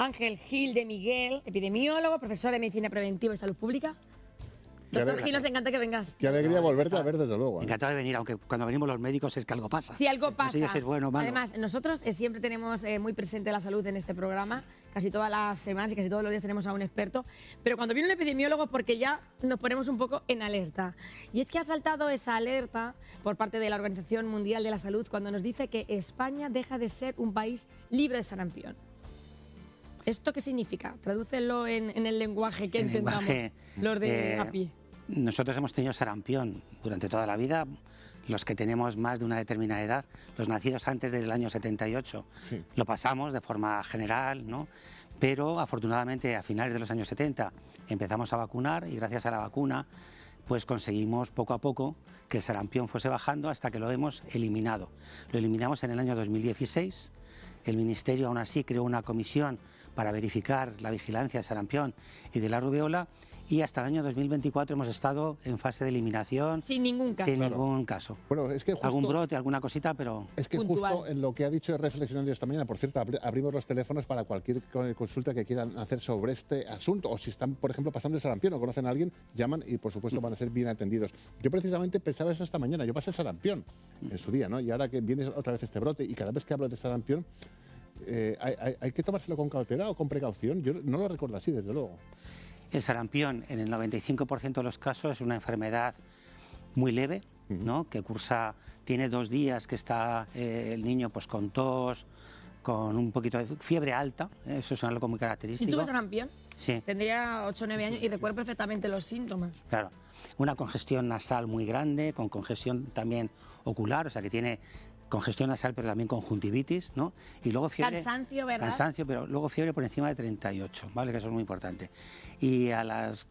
Ángel Gil de Miguel, epidemiólogo, profesor de Medicina Preventiva y Salud Pública. Doctor Gil, nos encanta que vengas. Qué alegría volverte a ver, desde luego. Encantado de venir, aunque cuando venimos los médicos es que algo pasa. Sí, algo pasa. No sé si es bueno o malo. Además, nosotros siempre tenemos muy presente la salud en este programa. Casi todas las semanas y casi todos los días tenemos a un experto. Pero cuando viene un epidemiólogo es porque ya nos ponemos un poco en alerta. Y es que ha saltado esa alerta por parte de la Organización Mundial de la Salud cuando nos dice que España deja de ser un país libre de sarampión. ¿Esto qué significa? Tradúcelo en el lenguaje que entendamos los de a pie. Nosotros hemos tenido sarampión durante toda la vida, los que tenemos más de una determinada edad, los nacidos antes del año 78, sí. Lo pasamos de forma general, ¿no? Pero afortunadamente a finales de los años 70 empezamos a vacunar y gracias a la vacuna pues conseguimos poco a poco que el sarampión fuese bajando hasta que lo hemos eliminado. Lo eliminamos en el año 2016, el Ministerio aún así creó una comisión para verificar la vigilancia del sarampión y de la rubéola, y hasta el año 2024 hemos estado en fase de eliminación. Sin ningún caso. Sin ningún caso. Bueno, es que justo, algún brote, alguna cosita, pero es que puntual. Justo en lo que ha dicho reflexionando esta mañana, por cierto, abrimos los teléfonos para cualquier consulta que quieran hacer sobre este asunto, o si están, por ejemplo, pasando el sarampión o conocen a alguien, llaman y, por supuesto, van a ser bien atendidos. Yo precisamente pensaba eso esta mañana, yo pasé el sarampión en su día, ¿no? Y ahora que viene otra vez este brote y cada vez que hablo de sarampión, hay que tomárselo con cautela o con precaución. Yo no lo recuerdo así, desde luego. El sarampión, en el 95% de los casos, es una enfermedad muy leve, ¿no? Que cursa, tiene 2 días que está el niño pues con tos, con un poquito de fiebre alta, eso es algo muy característico. ¿Y tuvo sarampión? Sí. Tendría 8 o 9 años y recuerdo perfectamente los síntomas. Claro, una congestión nasal muy grande, con congestión también ocular, o sea que tiene congestión nasal pero también conjuntivitis, ¿no? Y luego fiebre... Cansancio, ¿verdad? Cansancio, pero luego fiebre por encima de 38, ¿vale? Que eso es muy importante. Y a las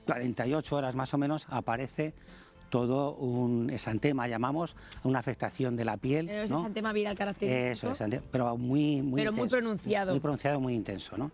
48 horas más o menos aparece todo un exantema, llamamos, una afectación de la piel. Es ¿no? exantema viral característico. Eso, pero muy pero intenso, muy pronunciado. Muy pronunciado, muy intenso, ¿no?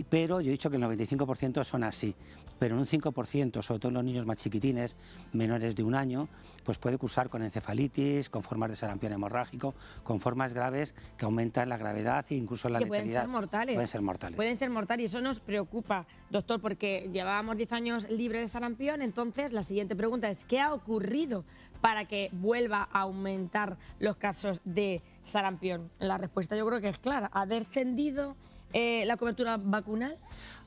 Pero yo he dicho que el 95% son así, pero en un 5%, sobre todo en los niños más chiquitines, menores de 1 año, pues puede cursar con encefalitis, con formas de sarampión hemorrágico, con formas graves que aumentan la gravedad e incluso la letalidad. Pueden ser mortales. Pueden ser mortales. Pueden ser mortales y eso nos preocupa, doctor, porque llevábamos 10 años libres de sarampión. Entonces, la siguiente pregunta es, ¿qué ha ocurrido para que vuelva a aumentar los casos de sarampión? La respuesta yo creo que es clara, ha descendido la cobertura vacunal.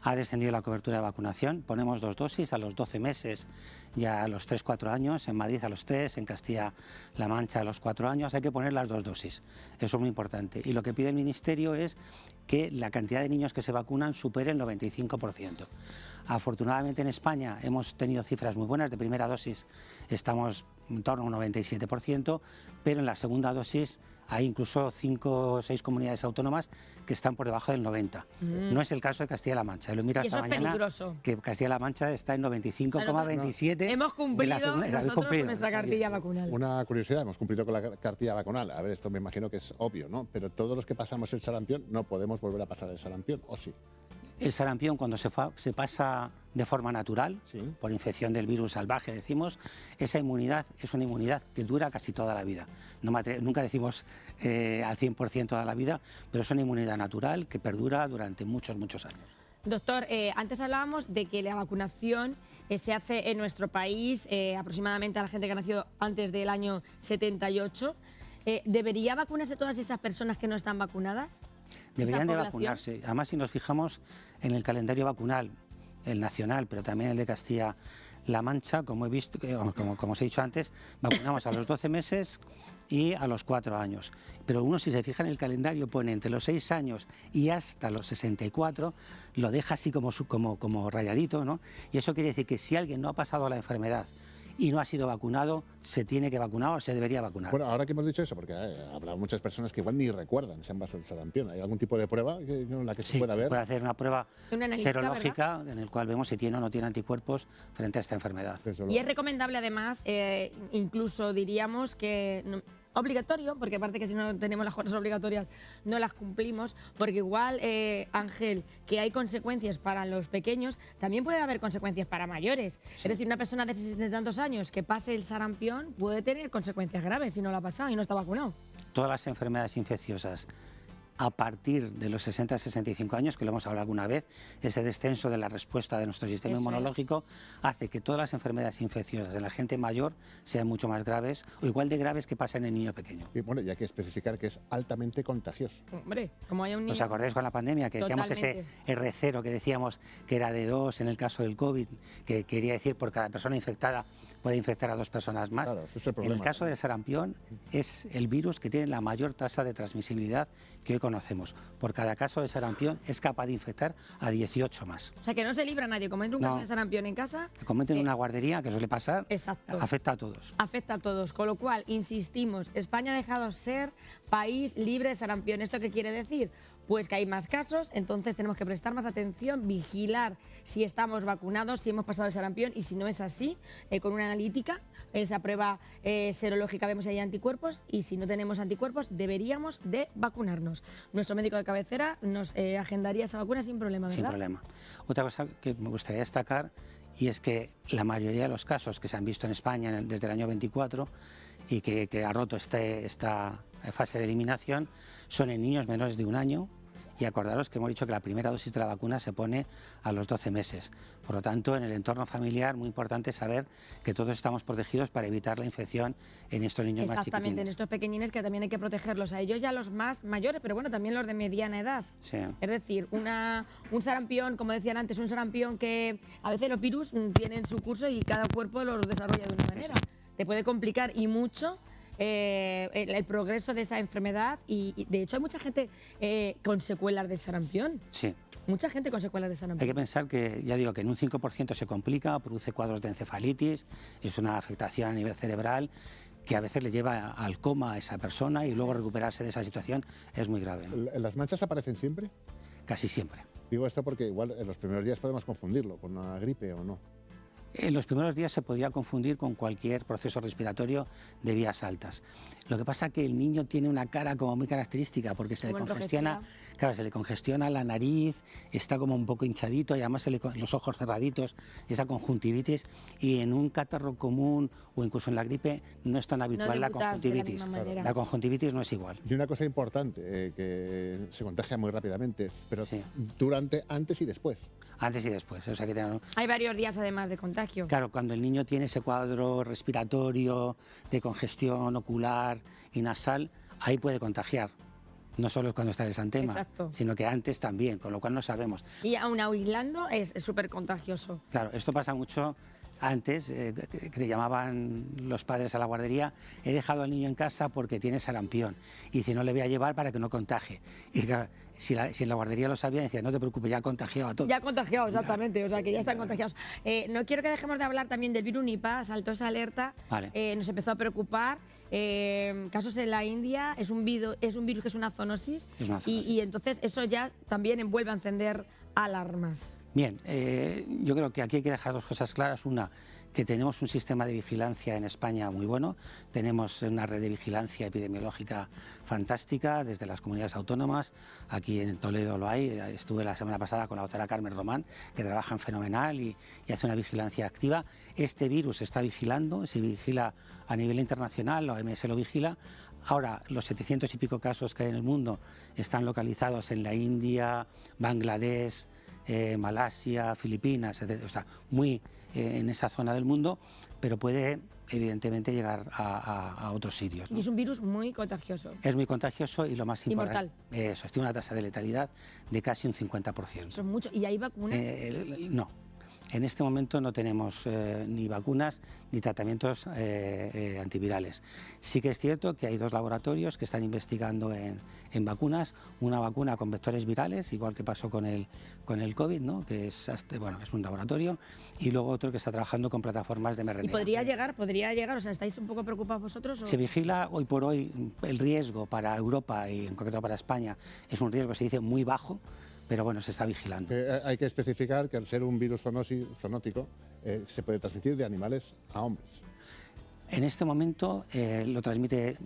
Ha descendido la cobertura de vacunación, ponemos 2 dosis a los 12 meses y a los 3-4 años, en Madrid a los 3, en Castilla-La Mancha a los 4 años, hay que poner las 2 dosis, eso es muy importante. Y lo que pide el Ministerio es que la cantidad de niños que se vacunan supere el 95%. Afortunadamente en España hemos tenido cifras muy buenas, de primera dosis estamos en torno a un 97%, pero en la segunda dosis hay incluso 5 o 6 comunidades autónomas que están por debajo del 90%. No es el caso de Castilla-La Mancha. Lo he mirado esta mañana, peligroso. Que Castilla-La Mancha está en 95,27%. Hemos cumplido nosotros con nuestra cartilla vacunal. Una curiosidad, hemos cumplido con la cartilla vacunal. A ver, esto me imagino que es obvio, ¿no? Pero todos los que pasamos el sarampión no podemos volver a pasar el sarampión, ¿o sí? El sarampión, cuando se pasa de forma natural, sí, por infección del virus salvaje, decimos, esa inmunidad es una inmunidad que dura casi toda la vida. Nunca decimos al 100% toda la vida, pero es una inmunidad natural que perdura durante muchos, muchos años. Doctor, antes hablábamos de que la vacunación se hace en nuestro país, aproximadamente a la gente que ha nacido antes del año 78. ¿Debería vacunarse todas esas personas que no están vacunadas? Deberían de vacunarse. Además, si nos fijamos en el calendario vacunal, el nacional, pero también el de Castilla-La Mancha, como os he dicho antes, vacunamos a los 12 meses y a los 4 años. Pero uno, si se fija en el calendario, pone entre los 6 años y hasta los 64, lo deja así como rayadito, ¿no? Y eso quiere decir que si alguien no ha pasado la enfermedad y no ha sido vacunado, se tiene que vacunar o se debería vacunar. Bueno, ahora que hemos dicho eso, porque habrá muchas personas que igual ni recuerdan si han pasado el sarampión. ¿Hay algún tipo de prueba en la que se pueda ver? Se puede hacer una prueba serológica, ¿verdad?, en el cual vemos si tiene o no tiene anticuerpos frente a esta enfermedad. Y es recomendable además, incluso diríamos que... obligatorio, porque aparte que si no tenemos las cosas obligatorias no las cumplimos, porque igual, Ángel, que hay consecuencias para los pequeños, también puede haber consecuencias para mayores. Sí. Es decir, una persona de 60 y tantos años que pase el sarampión puede tener consecuencias graves si no lo ha pasado y no está vacunado. Todas las enfermedades infecciosas a partir de los 60-65 años, que lo hemos hablado alguna vez, ese descenso de la respuesta de nuestro sistema inmunológico hace que todas las enfermedades infecciosas en la gente mayor sean mucho más graves o igual de graves que pasan en el niño pequeño. Y bueno, y hay que especificar que es altamente contagioso. Hombre, como hay un niño... ¿Os acordáis con la pandemia que decíamos ese R0 que decíamos que era de 2 en el caso del COVID, que quería decir por cada persona infectada puede infectar a 2 personas más? Claro, ese es el problema. En el caso del sarampión es el virus que tiene la mayor tasa de transmisibilidad que hoy conocemos. Por cada caso de sarampión es capaz de infectar a 18 más. O sea, que no se libra a nadie. Como entra un caso de sarampión en casa... Que cometen una guardería, que suele pasar, exacto, afecta a todos. Afecta a todos. Con lo cual, insistimos, España ha dejado ser país libre de sarampión. ¿Esto qué quiere decir? Pues que hay más casos, entonces tenemos que prestar más atención, vigilar si estamos vacunados, si hemos pasado el sarampión, y si no es así, con una analítica, esa prueba serológica vemos si hay anticuerpos, y si no tenemos anticuerpos deberíamos de vacunarnos. Nuestro médico de cabecera nos agendaría esa vacuna sin problema, ¿verdad? Sin problema. Otra cosa que me gustaría destacar, y es que la mayoría de los casos que se han visto en España desde el año 24 y que ha roto esta fase de eliminación son en niños menores de 1 año, y acordaros que hemos dicho que la primera dosis de la vacuna se pone a los 12 meses. Por lo tanto, en el entorno familiar, muy importante saber que todos estamos protegidos para evitar la infección en estos niños más chiquitines. Exactamente, en estos pequeñines, que también hay que protegerlos a ellos y a los más mayores, pero bueno, también los de mediana edad. Sí. Es decir, un sarampión, como decían antes, un sarampión que a veces los virus tienen su curso y cada cuerpo los desarrolla de una manera. Te puede complicar y mucho el progreso de esa enfermedad, y de hecho hay mucha gente con secuelas del sarampión. Sí. Mucha gente con secuelas de sarampión. Hay que pensar que, ya digo, que en un 5% se complica, produce cuadros de encefalitis, es una afectación a nivel cerebral que a veces le lleva al coma a esa persona, y luego recuperarse de esa situación es muy grave, ¿no? ¿Las manchas aparecen siempre? Casi siempre. Digo esto porque igual en los primeros días podemos confundirlo con una gripe o no. En los primeros días se podría confundir con cualquier proceso respiratorio de vías altas. Lo que pasa es que el niño tiene una cara como muy característica, porque se le congestiona, claro, se le congestiona la nariz, está como un poco hinchadito, y además los ojos cerraditos, esa conjuntivitis, y en un catarro común o incluso en la gripe no es tan habitual la conjuntivitis. La conjuntivitis no es igual. Y una cosa importante, que se contagia muy rápidamente, pero sí, antes y después. Antes y después. O sea que hay varios días además de contagio. Claro, cuando el niño tiene ese cuadro respiratorio, de congestión ocular y nasal, ahí puede contagiar. No solo cuando está el exantema, sino que antes también, con lo cual no sabemos. Y aún aislando es súper contagioso. Claro, esto pasa mucho antes, que te llamaban los padres a la guardería: he dejado al niño en casa porque tiene sarampión, y dice, no le voy a llevar para que no contagie. Y claro, si en la guardería lo sabían, decían, no te preocupes, ya ha contagiado a todos. Ya ha contagiado, exactamente, o sea que ya están contagiados. No quiero que dejemos de hablar también del virus Nipah, saltó esa alerta, nos empezó a preocupar. Casos en la India, es un virus que es una zoonosis, y entonces eso ya también envuelve a encender alarmas. Bien, yo creo que aquí hay que dejar 2 cosas claras. Una, que tenemos un sistema de vigilancia en España muy bueno, tenemos una red de vigilancia epidemiológica fantástica desde las comunidades autónomas. Aquí en Toledo lo hay, estuve la semana pasada con la doctora Carmen Román, que trabajan fenomenal y hace una vigilancia activa. Este virus se está vigilando, se vigila a nivel internacional, la OMS lo vigila. Ahora, los 700 y pico casos que hay en el mundo están localizados en la India, Bangladesh, Malasia, Filipinas, etc. O sea, muy en esa zona del mundo, pero puede evidentemente llegar a otros sitios, ¿no? Y es un virus muy contagioso. Es muy contagioso, y lo más importante, mortal. Eso, tiene una tasa de letalidad de casi un 50%. Eso es mucho. ¿Y hay vacunas? No. En este momento no tenemos ni vacunas ni tratamientos antivirales. Sí que es cierto que hay 2 laboratorios que están investigando en vacunas, una vacuna con vectores virales, igual que pasó con el COVID, ¿no? Que es un laboratorio, y luego otro que está trabajando con plataformas de mRNA. ¿Y podría llegar? O sea, ¿estáis un poco preocupados vosotros? ¿O? Se vigila hoy por hoy. El riesgo para Europa y en concreto para España es un riesgo, se dice, muy bajo, pero bueno, se está vigilando. Hay que especificar que al ser un virus zoonótico se puede transmitir de animales a hombres. En este momento lo transmite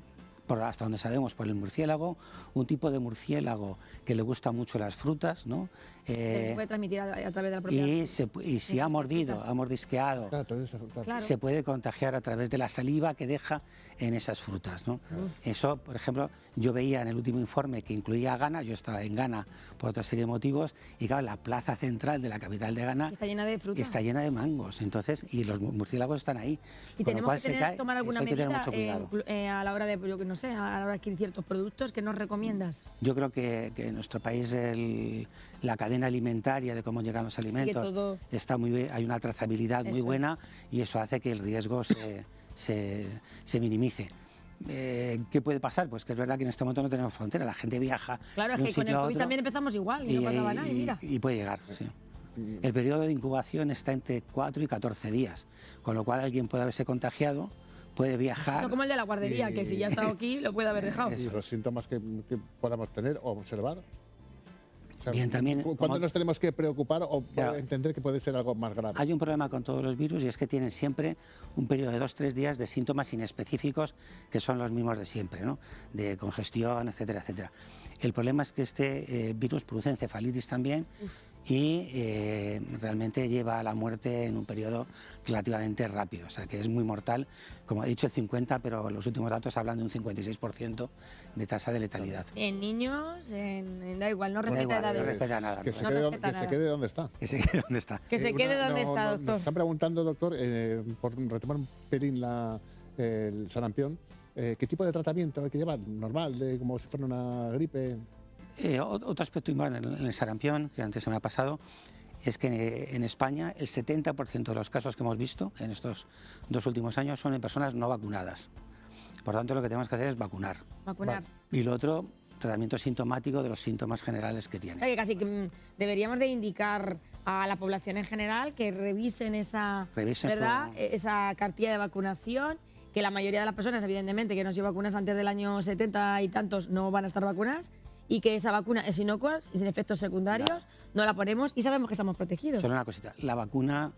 hasta donde sabemos, por el murciélago, un tipo de murciélago que le gusta mucho las frutas, ¿no? Se puede transmitir a través de la propia... Y si ha mordido, frutas. ha mordisqueado, Claro, entonces, claro. Claro. se puede contagiar a través de la saliva que deja en esas frutas, ¿no? Eso, por ejemplo, yo veía en el último informe que incluía a Ghana, yo estaba en Ghana por otra serie de motivos, y claro, la plaza central de la capital de Ghana Está llena de fruta. está llena de mangos, entonces, y los murciélagos están ahí. Y con lo tenemos cual que se tener, cae, tomar alguna eso hay que tener medida mucho cuidado. a la hora de, yo que no sé, a la hora de adquirir ciertos productos que nos recomiendas. Yo creo que en nuestro país la cadena alimentaria de cómo llegan los alimentos todo- está muy bien, hay una trazabilidad muy Eso buena y eso hace que el riesgo se minimice. ¿Qué puede pasar? Pues que es verdad que en este momento no tenemos frontera, la gente viaja Claro, es de un que con el sitio a COVID otro también empezamos igual y no pasaba nada, y mira. y puede llegar, sí. El periodo de incubación está entre 4 y 14 días, con lo cual alguien puede haberse contagiado, puede viajar. No como el de la guardería, que si ya ha estado aquí lo puede haber dejado. Y los síntomas que podamos tener o observar. O sea, Bien, también, ¿cuándo como- nos tenemos que preocupar o Claro. entender que puede ser algo más grave? Hay un problema con todos los virus y es que tienen siempre un periodo de 2-3 días de síntomas inespecíficos que son los mismos de siempre, ¿no? De congestión, etcétera, etcétera. El problema es que este virus produce encefalitis también y realmente lleva a la muerte en un periodo relativamente rápido, o sea que es muy mortal, como he dicho el 50, pero los últimos datos hablan de un 56% de tasa de letalidad. En niños, da igual, no Da respeta igual, no edades. respeta nada. Que se, No quede, respeta que se nada. quede donde está. Que se quede donde está. Que se quede donde está, Nos doctor. están preguntando, doctor, por retomar un pelín el sarampión, ¿qué tipo de tratamiento hay que llevar? ¿Normal, como si fuera una gripe? Otro aspecto importante en el sarampión, que antes se me ha pasado, es que en España el 70% de los casos que hemos visto en estos 2 últimos años son en personas no vacunadas. Por tanto, lo que tenemos que hacer es vacunar. Vacunar. Y lo otro, tratamiento sintomático de los síntomas generales que O tiene. sea, que casi que deberíamos de indicar a la población en general que revisen esa, Revisen ¿verdad? su- Esa cartilla de vacunación, que la mayoría de las personas, evidentemente, que no han sido vacunadas antes del año 70 y tantos, no van a estar vacunadas, y que esa vacuna es inocua y sin efectos secundarios, no la ponemos y sabemos que estamos protegidos. Solo una cosita, la vacuna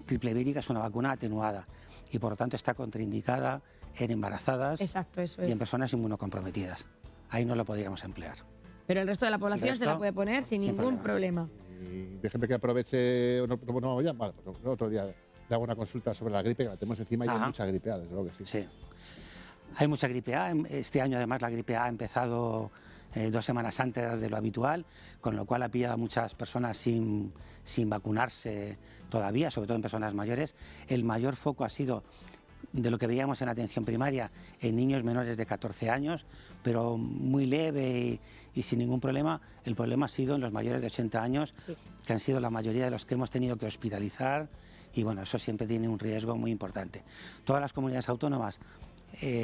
triple vírica es una vacuna atenuada y por lo tanto está contraindicada en embarazadas Exacto, eso y en es. personas inmunocomprometidos. Ahí no lo podríamos emplear. Pero el resto de la población El se la resto, puede poner sin sin ningún problema. problema. Y de gente que aproveche, no, ya, vale, pues otro día le hago una consulta sobre la gripe, que la tenemos encima y hay Ajá. mucha gripe A, desde luego que sí. Sí. Hay mucha gripe A. Este año, además, la gripe A ha empezado 2 semanas antes de lo habitual, con lo cual ha pillado a muchas personas sin vacunarse todavía, sobre todo en personas mayores. El mayor foco ha sido de lo que veíamos en atención primaria en niños menores de 14 años, pero muy leve y sin ningún problema. El problema ha sido en los mayores de 80 años, Sí. que han sido la mayoría de los que hemos tenido que hospitalizar, y bueno, eso siempre tiene un riesgo muy importante. Todas las comunidades autónomas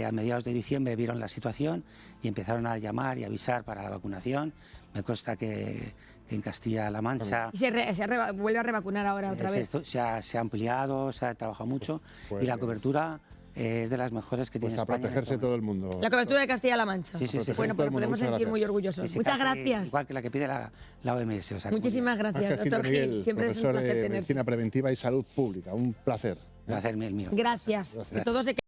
a mediados de diciembre vieron la situación y empezaron a llamar y avisar para la vacunación. Me consta que en Castilla-La Mancha Y vuelve a revacunar ahora otra vez. se ha ampliado, se ha trabajado mucho Pues, y la cobertura es de las mejores que Pues tiene a España. en protegerse este todo el mundo. La cobertura de Castilla-La Mancha. Sí, sí, sí. Bueno, Todo pues el mundo, podemos muchas sentir gracias. muy orgullosos. momento. Muchas Casi gracias. Igual que la que pide la OMS. O sea, que muy Muchísimas bien. gracias, Ángel doctor Gil Gil. Miguel, Siempre es un profesor placer de tenerte. Medicina Preventiva y Salud Pública. Un placer. Placer mío. Gracias. Gracias. Que todo se